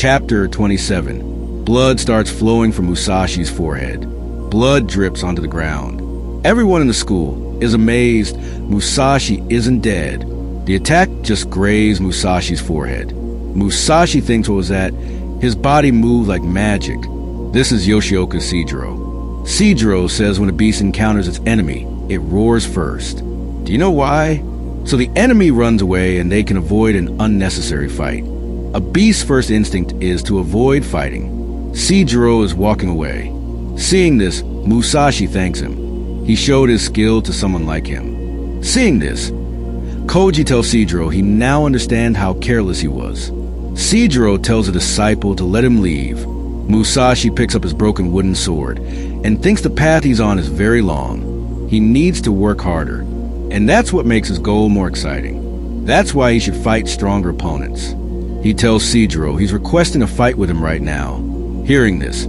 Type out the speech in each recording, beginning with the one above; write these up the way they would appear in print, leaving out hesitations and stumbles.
Chapter 27. Blood starts flowing from Musashi's forehead. Blood drips onto the ground. Everyone in the school is amazed Musashi isn't dead. The attack just grazed Musashi's forehead. Musashi thinks what was that? His body moved like magic. This is Yoshioka's Seijiro. Seijiro says when a beast encounters its enemy, it roars first. Do you know why? So the enemy runs away and they can avoid an unnecessary fight. A beast's first instinct is to avoid fighting. Seijiro is walking away. Seeing this, Musashi thanks him. He showed his skill to someone like him. Seeing this, Koji tells Seijiro he now understands how careless he was. Seijiro tells a disciple to let him leave. Musashi picks up his broken wooden sword and thinks the path he's on is very long. He needs to work harder, and that's what makes his goal more exciting. That's why he should fight stronger opponents. He tells Seijiro he's requesting a fight with him right now. Hearing this,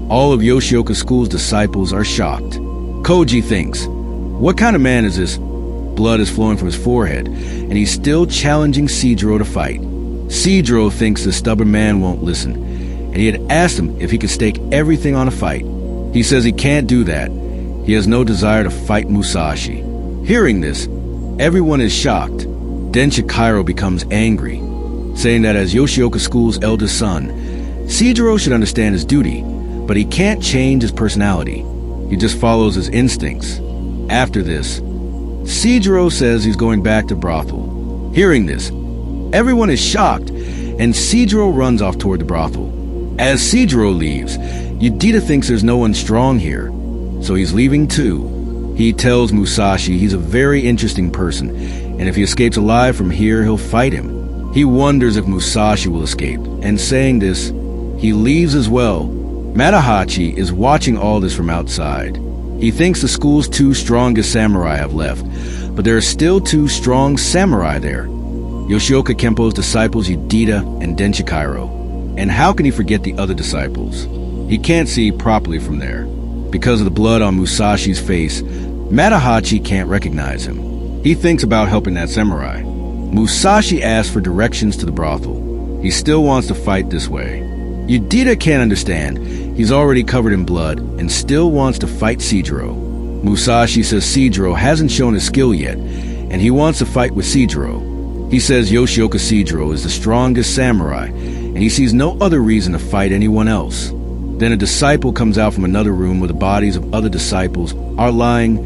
all of Yoshioka School's disciples are shocked. Koji thinks, what kind of man is this? Blood is flowing from his forehead, and he's still challenging Seijiro to fight. Seijiro thinks the stubborn man won't listen, and he had asked him if he could stake everything on a fight. He says he can't do that. He has no desire to fight Musashi. Hearing this, everyone is shocked. Densha Kairo becomes angry, saying that as Yoshioka School's eldest son, Seijiro should understand his duty, but he can't change his personality. He just follows his instincts. After this, Seijiro says he's going back to brothel. Hearing this, everyone is shocked, and Seijiro runs off toward the brothel. As Seijiro leaves, Yudita thinks there's no one strong here, so he's leaving too. He tells Musashi he's a very interesting person, and if he escapes alive from here, he'll fight him. He wonders if Musashi will escape, and saying this, he leaves as well. Matahachi is watching all this from outside. He thinks the school's two strongest samurai have left, but there are still two strong samurai there. Yoshioka Kempo's disciples Yudita and Densha Kairo. And how can he forget the other disciples? He can't see properly from there. Because of the blood on Musashi's face, Matahachi can't recognize him. He thinks about helping that samurai. Musashi asks for directions to the brothel. He still wants to fight this way. Yudita can't understand. He's already covered in blood and still wants to fight Seijiro. Musashi says Seijiro hasn't shown his skill yet, and he wants to fight with Seijiro. He says Yoshioka Seijiro is the strongest samurai, and he sees no other reason to fight anyone else. Then a disciple comes out from another room where the bodies of other disciples are lying,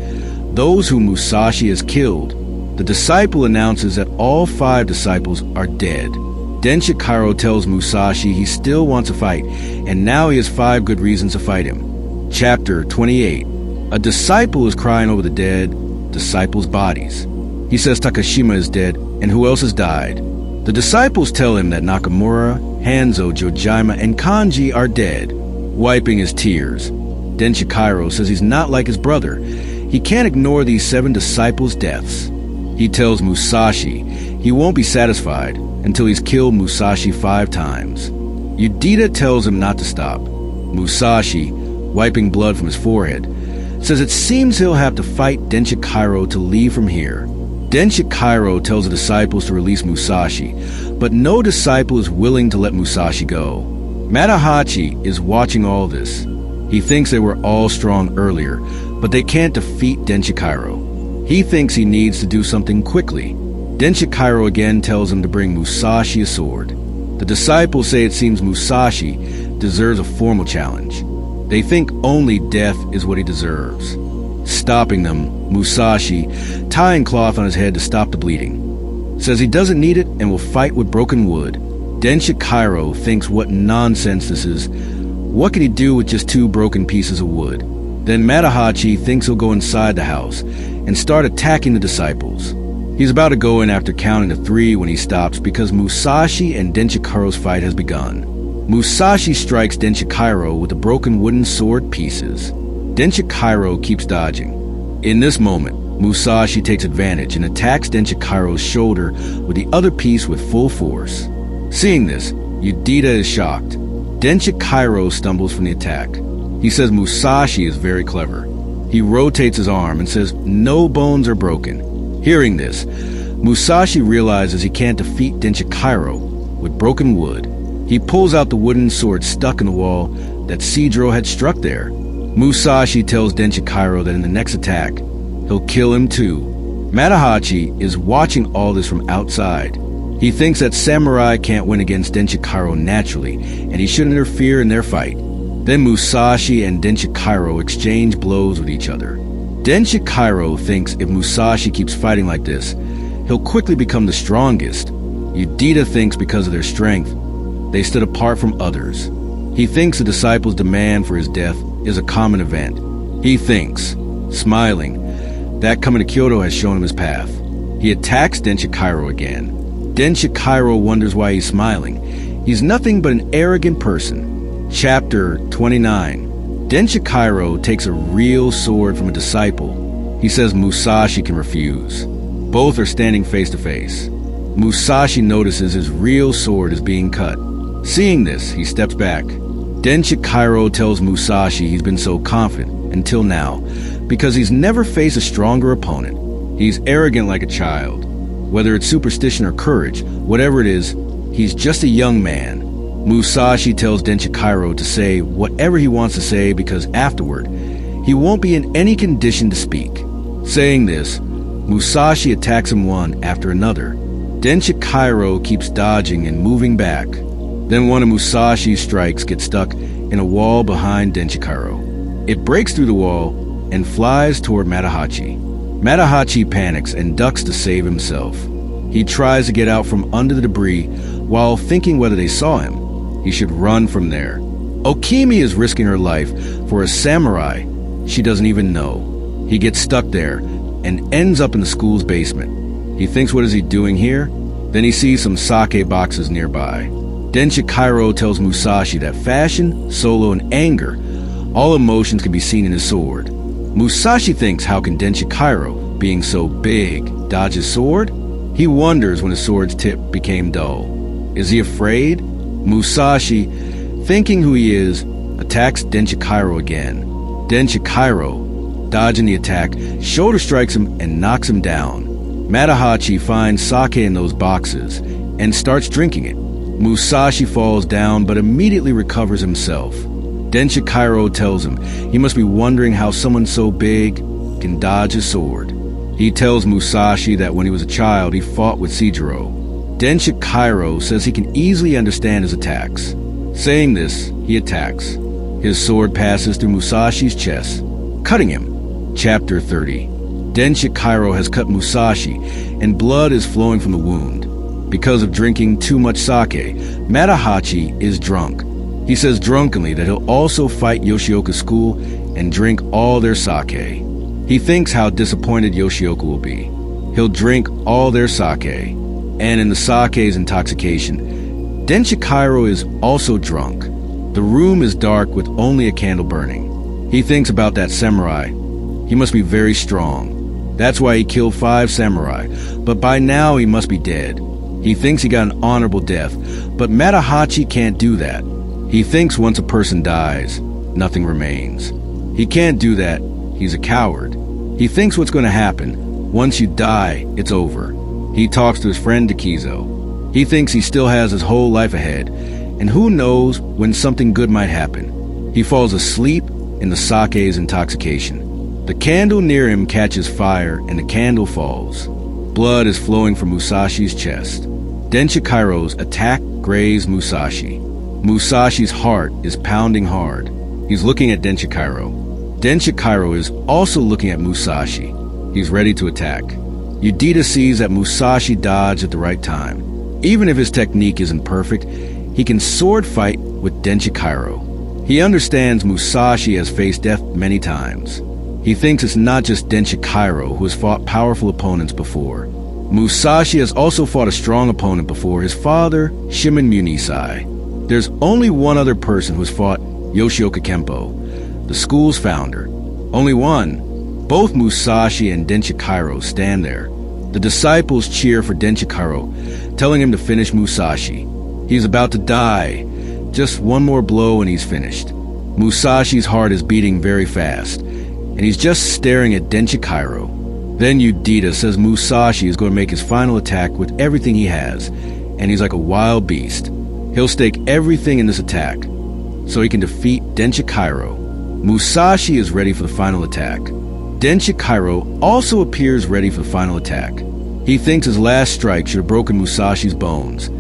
those whom Musashi has killed. The disciple announces that all 5 disciples are dead. Densha Kairo tells Musashi he still wants to fight, and now he has 5 good reasons to fight him. Chapter 28. A disciple is crying over the dead disciples' bodies. He says Takashima is dead, and who else has died? The disciples tell him that Nakamura, Hanzo, Jojima, and Kanji are dead. Wiping his tears, Densha Kairo says he's not like his brother. He can't ignore these 7 disciples' deaths. He tells Musashi he won't be satisfied until he's killed Musashi 5 times. Yudita tells him not to stop. Musashi, wiping blood from his forehead, says it seems he'll have to fight Densha Kairo to leave from here. Densha Kairo tells the disciples to release Musashi, but no disciple is willing to let Musashi go. Matahachi is watching all this. He thinks they were all strong earlier, but they can't defeat Densha Kairo. He thinks he needs to do something quickly. Densha Kairo again tells him to bring Musashi a sword. The disciples say it seems Musashi deserves a formal challenge. They think only death is what he deserves. Stopping them, Musashi, tying cloth on his head to stop the bleeding, says he doesn't need it and will fight with broken wood. Densha Kairo thinks what nonsense this is. What can he do with just 2 broken pieces of wood? Then Matahachi thinks he'll go inside the house and start attacking the disciples. He's about to go in after counting to 3 when he stops because Musashi and Densha Kairo's fight has begun. Musashi strikes Densha Kairo with the broken wooden sword pieces. Densha Kairo keeps dodging. In this moment, Musashi takes advantage and attacks Densha Kairo's shoulder with the other piece with full force. Seeing this, Yudita is shocked. Densha Kairo stumbles from the attack. He says Musashi is very clever. He rotates his arm and says no bones are broken. Hearing this, Musashi realizes he can't defeat Densha Kairo with broken wood. He pulls out the wooden sword stuck in the wall that Sidro had struck there. Musashi tells Denshikairo that in the next attack, he'll kill him too. Matahachi is watching all this from outside. He thinks that samurai can't win against Denshikairo naturally, and he shouldn't interfere in their fight. Then Musashi and Denshikairo exchange blows with each other. Denshikairo thinks if Musashi keeps fighting like this, he'll quickly become the strongest. Yudita thinks because of their strength, they stood apart from others. He thinks the disciples' demand for his death is a common event. He thinks, smiling, that coming to Kyoto has shown him his path. He attacks Denshikairo again. Denshikairo wonders why he's smiling. He's nothing but an arrogant person. Chapter 29. Denshikairo takes a real sword from a disciple. He says Musashi can refuse. Both are standing face to face. Musashi notices his real sword is being cut. Seeing this, he steps back. Denshikairo tells Musashi he's been so confident until now because he's never faced a stronger opponent. He's arrogant like a child. Whether it's superstition or courage, whatever it is, he's just a young man. Musashi tells Denshikairo to say whatever he wants to say because afterward, he won't be in any condition to speak. Saying this, Musashi attacks him one after another. Denshikairo keeps dodging and moving back. Then one of Musashi's strikes gets stuck in a wall behind Denshikairo. It breaks through the wall and flies toward Matahachi. Matahachi panics and ducks to save himself. He tries to get out from under the debris while thinking whether they saw him. He should run from there. Okimi is risking her life for a samurai she doesn't even know. He gets stuck there and ends up in the school's basement. He thinks, what is he doing here? Then he sees some sake boxes nearby. Denshikairo tells Musashi that fashion, solo, and anger, all emotions can be seen in his sword. Musashi thinks, how can Denshikairo, being so big, dodge his sword? He wonders when his sword's tip became dull. Is he afraid? Musashi, thinking who he is, attacks Denshikairo again. Denshikairo, dodging the attack, shoulder strikes him and knocks him down. Matahachi finds sake in those boxes and starts drinking it. Musashi falls down but immediately recovers himself. Denshikairo tells him he must be wondering how someone so big can dodge a sword. He tells Musashi that when he was a child, he fought with Sidro. Denshikairo says he can easily understand his attacks. Saying this, he attacks. His sword passes through Musashi's chest, cutting him. Chapter 30. Denshikairo has cut Musashi, and blood is flowing from the wound. Because of drinking too much sake, Matahachi is drunk. He says drunkenly that he'll also fight Yoshioka's school and drink all their sake. He thinks how disappointed Yoshioka will be. He'll drink all their sake. And in the sake's intoxication, Denshikairo is also drunk. The room is dark with only a candle burning. He thinks about that samurai. He must be very strong. That's why he killed 5 samurai, but by now he must be dead. He thinks he got an honorable death, but Matahachi can't do that. He thinks once a person dies, nothing remains. He can't do that. He's a coward. He thinks what's going to happen. Once you die, it's over. He talks to his friend Takezo. He thinks he still has his whole life ahead, and who knows when something good might happen. He falls asleep in the sake's intoxication. The candle near him catches fire, and the candle falls. Blood is flowing from Musashi's chest. Denshikairo's attack grazed Musashi. Musashi's heart is pounding hard. He's looking at Denshikairo. Denshikairo is also looking at Musashi. He's ready to attack. Yudita sees that Musashi dodged at the right time. Even if his technique isn't perfect, he can sword fight with Denshikairo. He understands Musashi has faced death many times. He thinks it's not just Denshikairo who has fought powerful opponents before. Musashi has also fought a strong opponent before, his father, Shimon Munisai. There's only one other person who has fought Yoshioka Kempo, the school's founder. Only one. Both Musashi and Denshikairo stand there. The disciples cheer for Denshikairo, telling him to finish Musashi. He's about to die. Just one more blow and he's finished. Musashi's heart is beating very fast, and he's just staring at Denshikairo. Then Yudita says Musashi is going to make his final attack with everything he has, and he's like a wild beast. He'll stake everything in this attack so he can defeat Denshikairo. Musashi is ready for the final attack. Denshikairo also appears ready for the final attack. He thinks his last strike should have broken Musashi's bones.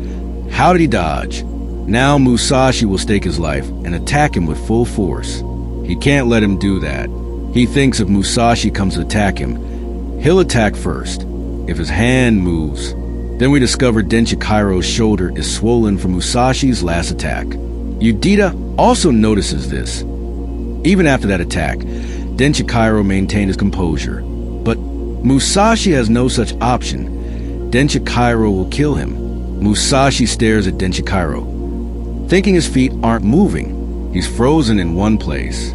How did he dodge? Now Musashi will stake his life and attack him with full force. He can't let him do that. He thinks if Musashi comes to attack him, he'll attack first. If his hand moves, then we discover Denshikairo's shoulder is swollen from Musashi's last attack. Yudita also notices this. Even after that attack, Denshikairo maintained his composure. But Musashi has no such option. Denshikairo will kill him. Musashi stares at Denshikairo, thinking his feet aren't moving. He's frozen in one place.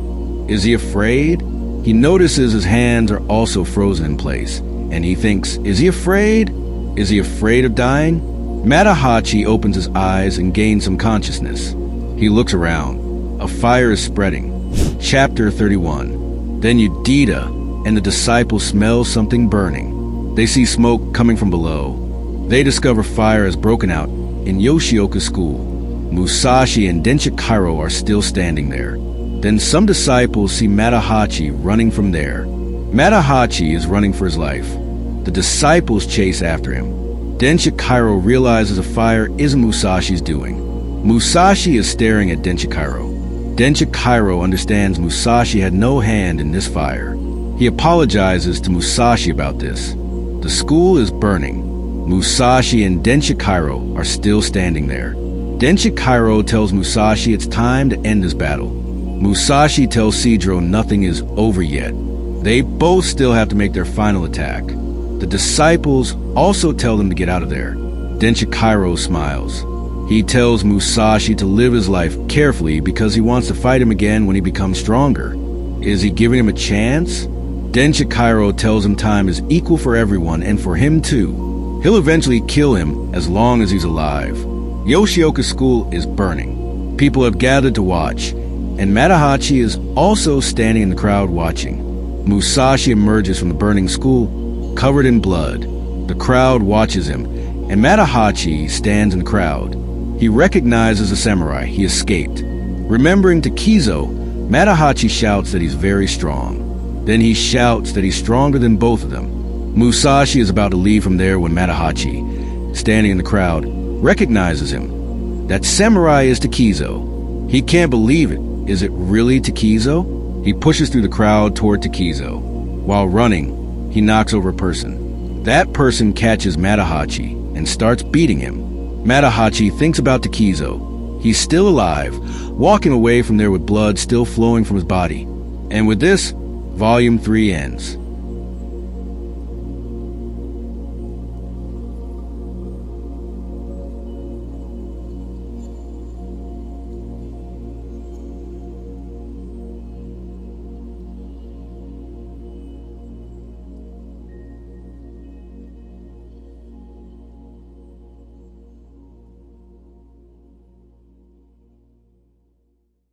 Is he afraid? He notices his hands are also frozen in place, and he thinks, is he afraid? Is he afraid of dying? Matahachi opens his eyes and gains some consciousness. He looks around. A fire is spreading. Chapter 31. Then Yudita and the disciples smell something burning. They see smoke coming from below. They discover fire has broken out in Yoshioka School. Musashi and Denshikairo are still standing there. Then some disciples see Matahachi running from there. Matahachi is running for his life. The disciples chase after him. Denshikairo realizes a fire isn't Musashi's doing. Musashi is staring at Denshikairo. Denshikairo understands Musashi had no hand in this fire. He apologizes to Musashi about this. The school is burning. Musashi and Denshikairo are still standing there. Denshikairo tells Musashi it's time to end this battle. Musashi tells Sidro nothing is over yet. They both still have to make their final attack. The disciples also tell them to get out of there. Denshikairo smiles. He tells Musashi to live his life carefully because he wants to fight him again when he becomes stronger. Is he giving him a chance? Denshikairo tells him time is equal for everyone and for him too. He'll eventually kill him as long as he's alive. Yoshioka School is burning. People have gathered to watch, and Matahachi is also standing in the crowd watching. Musashi emerges from the burning school, covered in blood. The crowd watches him, and Matahachi stands in the crowd. He recognizes the samurai he escaped. Remembering Takezo, Matahachi shouts that he's very strong. Then he shouts that he's stronger than both of them. Musashi is about to leave from there when Matahachi, standing in the crowd, recognizes him. That samurai is Takezo. He can't believe it. Is it really Takezo? He pushes through the crowd toward Takezo. While running, he knocks over a person. That person catches Matahachi and starts beating him. Matahachi thinks about Takezo. He's still alive, walking away from there with blood still flowing from his body. And with this, Volume 3 ends.